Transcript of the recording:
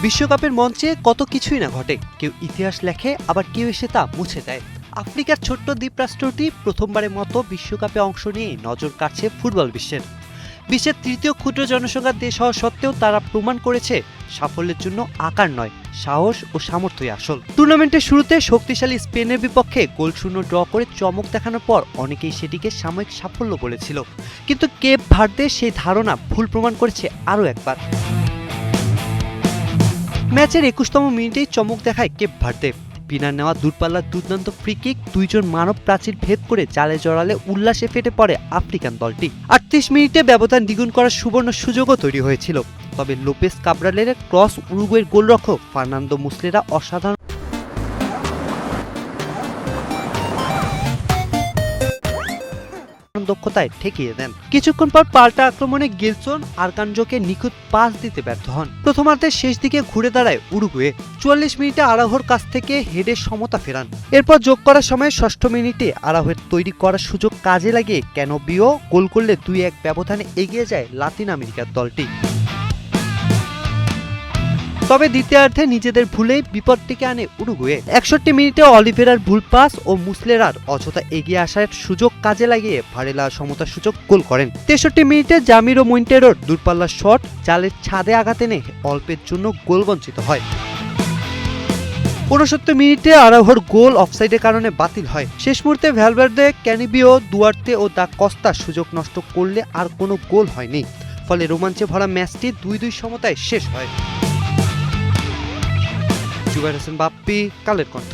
বিশ্বকাপের মঞ্চে কত কিছুই না ঘটে, কেউ ইতিহাস লেখে, আবার কেউ এসে তা মুছে দেয়। আফ্রিকার ছোট্ট দ্বীপরাষ্ট্রটি প্রথমবারের মতো বিশ্বকাপে অংশ নিয়ে নজর কাটছে ফুটবল বিশ্বের তৃতীয় ক্ষুদ্র জনসংখ্যার দেশ হওয়া সত্ত্বেও তারা প্রমাণ করেছে সাফল্যের জন্য আকার নয়, সাহস ও সামর্থ্যই আসল। টুর্নামেন্টের শুরুতে শক্তিশালী স্পেনের বিপক্ষে গোলশূন্য ড্র করে চমক দেখানোর পর অনেকেই সেটিকে সাময়িক সাফল্য বলেছিল, কিন্তু কেপ ভার্দে সেই ধারণা ভুল প্রমাণ করেছে আরও একবার। ম্যাচের ২১তম মিনিটেই চমক দেখায় কেপ ভার্দে। বিনা নেওয়া দূরপাল্লার দুর্দান্ত ফ্রি কিক, দুইজন মানব প্রাচীর ভেদ করে জালে জড়ালে উল্লাসে ফেটে পড়ে আফ্রিকান দলটি। ৩৮ মিনিটে ব্যবধান দ্বিগুণ করার সুবর্ণ সুযোগও তৈরি হয়েছিল, তবে লোপেস কাব্রালের ক্রস উরুগুয়ের গোলরক্ষক ফার্নান্দো মুসলেরা অসাধারণ দক্ষতায় ঠেকিয়ে দেন। কিছুক্ষণ পর পাল্টা আক্রমণে গিলসন আরকানজোকে নিখুঁত পাস দিতে ব্যর্থ হন। প্রথমার্ধের শেষ দিকে ঘুরে দাঁড়ায় উরুগুয়ে। ৪৪ মিনিটে আরাহোর কাছ থেকে হেডের সমতা ফেরান। এরপর যোগ করার সময় ৬ষ্ঠ মিনিটে আরাহোর তৈরি করার সুযোগ কাজে লাগিয়ে ক্যানোবিও গোল করলে ২-১ ব্যবধানে এগিয়ে যায় লাতিন আমেরিকার দলটি। তবে দ্বিতীয়ার্ধে নিজেদের ভুলেই বিপদ ডেকে আনে উরুগুয়ে। ৬১ মিনিটে অলিভেরার ভুল পাস ও মুসলেরার অযথা এগিয়ে আসার সুযোগ কাজে লাগিয়ে ভারেলা সমতার সুযোগ গোল করেন। ৬৩ মিনিটে জামিরো মইন্টেরোর দূরপাল্লার শট জালের ছাদে আঘাত এনে অল্পের জন্য গোল বঞ্চিত হয়। ৬৯ মিনিটে আরাহোর গোল অফসাইডের কারণে বাতিল হয়। শেষ মুহূর্তে ভ্যালভার্দে, ক্যানিবিও, দুয়ার্তে ও দা কস্তা সুযোগ নষ্ট করলে আর কোনো গোল হয়নি। ফলে রোমাঞ্চে ভরা ম্যাচটি ২-২ সমতায় শেষ হয়। জুবায়ের হোসেন বাপ্পি, কালের কণ্ঠ।